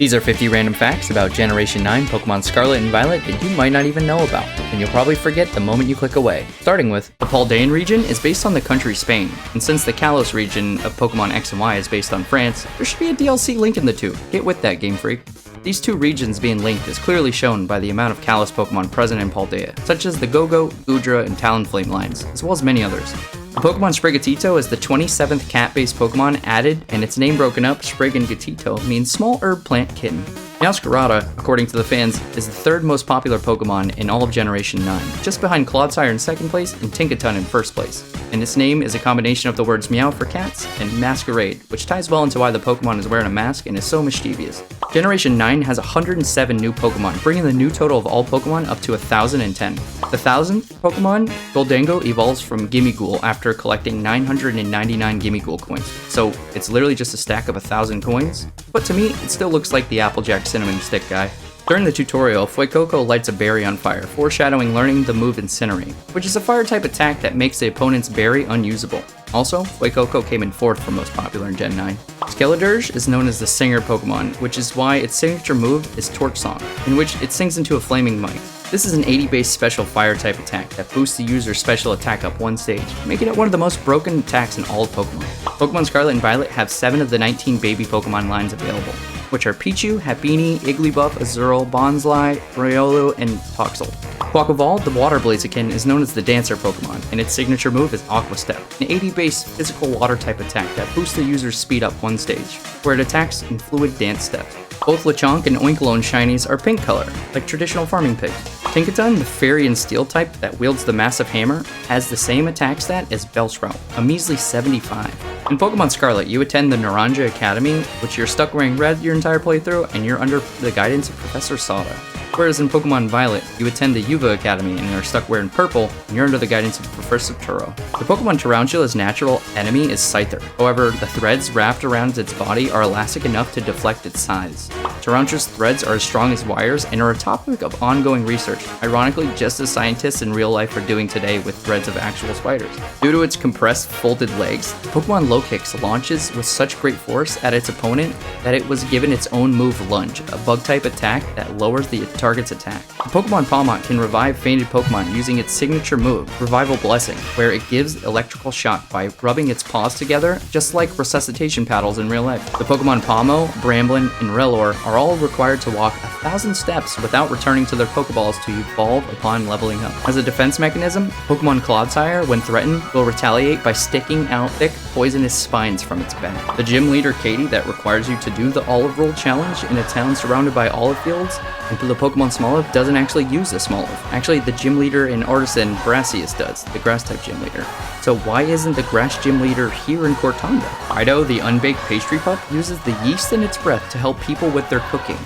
These are 50 random facts about Generation 9 Pokemon Scarlet and Violet that you might not even know about, and you'll probably forget the moment you click away. Starting with, the Paldean region is based on the country Spain, and since the Kalos region of Pokemon X and Y is based on France, there should be a DLC linking the two. Get with that, Game Freak. These two regions being linked is clearly shown by the amount of Kalos Pokemon present in Paldea, such as the Go-Go, Goodra, and Talonflame lines, as well as many others. The Pokemon Sprigatito is the 27th cat-based Pokemon added, and its name broken up, Sprig and Gatito, means small herb plant kitten. Meowscarada, according to the fans, is the third most popular Pokemon in all of Generation 9, just behind Clodsire in second place and Tinkaton in first place. And its name is a combination of the words meow for cats and masquerade, which ties well into why the Pokemon is wearing a mask and is so mischievous. Generation 9 has 107 new Pokemon, bringing the new total of all Pokemon up to 1,010. The 1000th Pokemon, Goldango, evolves from Gimmighoul after collecting 999 Gimmighoul coins, so it's literally just a stack of 1,000 coins, but to me, it still looks like the Applejack Cinnamon Stick guy. During the tutorial, Fuecoco lights a berry on fire, foreshadowing learning the move Incinerate, which is a fire-type attack that makes the opponent's berry unusable. Also, Fuecoco came in 4th for most popular in Gen 9. Skeledirge is known as the Singer Pokemon, which is why its signature move is Torch Song, in which it sings into a flaming mic. This is an 80-based special fire-type attack that boosts the user's special attack up one stage, making it one of the most broken attacks in all of Pokemon. Pokemon Scarlet and Violet have 7 of the 19 baby Pokemon lines available, which are Pichu, Happiny, Igglybuff, Azurill, Bonsly, Riolu, and Toxel. Quaquaval, the Water Blaziken, is known as the Dancer Pokemon, and its signature move is Aqua Step, an 80-based physical water-type attack that boosts the user's speed up one stage, where it attacks in fluid dance steps. Both Lechonk and Oinkologne shinies are pink color, like traditional farming pigs. Tinkaton, the Fairy and Steel type that wields the massive hammer, has the same attack stat as Bellsprout, a measly 75. In Pokemon Scarlet, you attend the Naranja Academy, which you're stuck wearing red your entire playthrough, and you're under the guidance of Professor Sada. Whereas in Pokemon Violet, you attend the Yuva Academy and are stuck wearing purple, and you're under the guidance of Professor Turo. The Pokemon Tarountula's natural enemy is Scyther. However, the threads wrapped around its body are elastic enough to deflect its size. Tarountula's threads are as strong as wires and are a topic of ongoing research, ironically just as scientists in real life are doing today with threads of actual spiders. Due to its compressed, folded legs, Pokemon Lokix launches with such great force at its opponent that it was given its own move Lunge, a bug-type attack that lowers the target's attack. The Pokemon Palmont can revive fainted Pokemon using its signature move, Revival Blessing, where it gives electrical shock by rubbing its paws together, just like resuscitation paddles in real life. The Pokemon Pawmo, Bramblin, and Rellor are all required to walk 1,000 steps without returning to their Pokeballs to evolve upon leveling up. As a defense mechanism, Pokemon Clodsire, when threatened, will retaliate by sticking out thick, poisonous spines from its back. The gym leader Katie that requires you to do the Olive Roll challenge in a town surrounded by olive fields, and the Pokemon Smoliv doesn't actually use the Smoliv. Actually, the gym leader in Artisan, Brassius, does, the grass-type gym leader. So why isn't the grass gym leader here in Cortanda? Fido, the unbaked pastry pup, uses the yeast in its breath to help people with their cooking.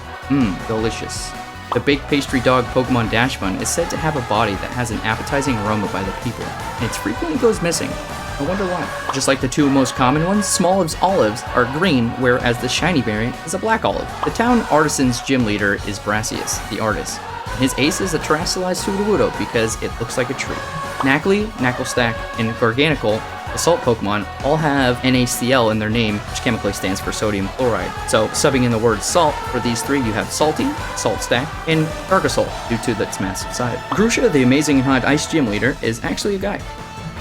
Delicious. The baked pastry dog Pokemon Dashbun is said to have a body that has an appetizing aroma by the people, and it frequently goes missing. I wonder why. Just like the two most common ones, Smoliv's olives are green, whereas the shiny variant is a black olive. The town Artisan's gym leader is Brassius, the artist. His ace is a terrestrialized Sudowoodo because it looks like a tree. Knackley, Knacklestack, and Garganicle, the salt Pokemon, all have NaCl in their name, which chemically stands for sodium chloride. So, subbing in the word salt, for these three you have Salty, Saltstack, and Gargasol, due to its massive size. Grusha, the amazing hot ice gym leader, is actually a guy.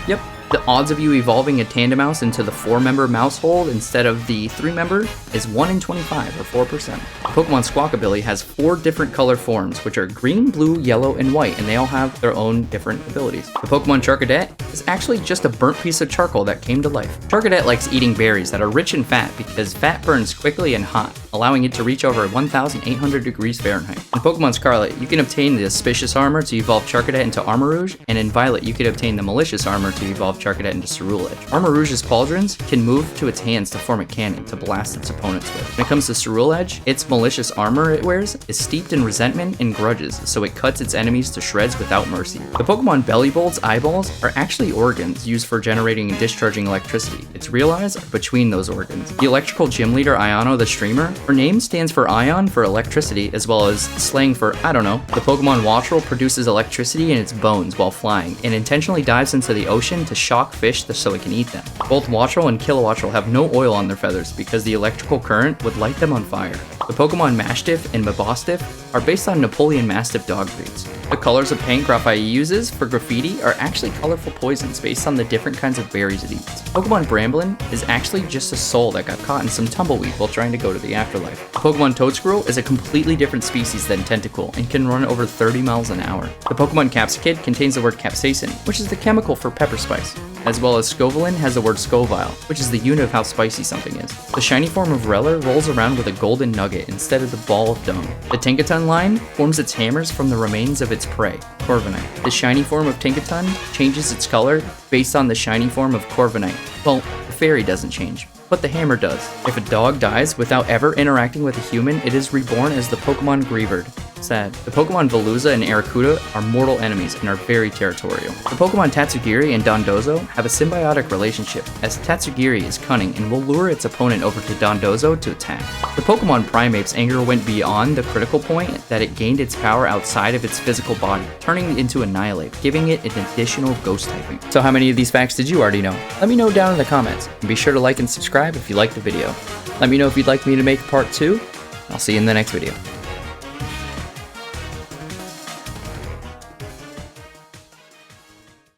Yep. The odds of you evolving a Tandemaus into the 4-member Mousehold instead of the 3-member is 1 in 25, or 4%. Pokemon Squawkabilly has 4 different color forms, which are green, blue, yellow, and white, and they all have their own different abilities. The Pokemon Charcadet is actually just a burnt piece of charcoal that came to life. Charcadet likes eating berries that are rich in fat because fat burns quickly and hot, allowing it to reach over 1,800 degrees Fahrenheit. In Pokemon Scarlet, you can obtain the Auspicious Armor to evolve Charcadet into Armarouge, and in Violet, you can obtain the Malicious Armor to evolve Charcadet into Ceruledge. Armarouge's pauldrons can move to its hands to form a cannon to blast its opponents with. When it comes to Ceruledge, its malicious armor it wears is steeped in resentment and grudges, so it cuts its enemies to shreds without mercy. The Pokemon Bellibolt's eyeballs are actually organs used for generating and discharging electricity. Its real eyes are between those organs. The electrical gym leader Iono the Streamer, her name stands for Ion for electricity, as well as slang for, I don't know. The Pokemon Wattrel produces electricity in its bones while flying, and intentionally dives into the ocean to shock fish so it can eat them. Both Wattrel and Kilowattrel have no oil on their feathers because the electrical current would light them on fire. The Pokemon Mastiff and Mabostiff are based on Napoleon Mastiff dog breeds. The colors of paint Graphite uses for graffiti are actually colorful poisons based on the different kinds of berries it eats. Pokemon Bramblin is actually just a soul that got caught in some tumbleweed while trying to go to the afterlife. Pokemon Toadsquirrel is a completely different species than Tentacool and can run over 30 miles an hour. The Pokemon Capsicid contains the word capsaicin, which is the chemical for pepper spice, as well as Scovillain has the word scovile, which is the unit of how spicy something is. The shiny form of Reller rolls around with a golden nugget instead of the ball of dung. The Tinkaton line forms its hammers from the remains of its prey, Corviknight. The shiny form of Tinkaton changes its color based on the shiny form of Corviknight. Well, the fairy doesn't change, but the hammer does. If a dog dies without ever interacting with a human, it is reborn as the Pokemon Greavard. Sad. The Pokemon Veluza and Arrokuda are mortal enemies and are very territorial. The Pokemon Tatsugiri and Dondozo have a symbiotic relationship, as Tatsugiri is cunning and will lure its opponent over to Dondozo to attack. The Pokemon Primeape's anger went beyond the critical point that it gained its power outside of its physical body, turning it into Annihilate, giving it an additional ghost typing. So how many of these facts did you already know? Let me know down in the comments, and be sure to like and subscribe if you liked the video. Let me know if you'd like me to make part 2. I'll see you in the next video.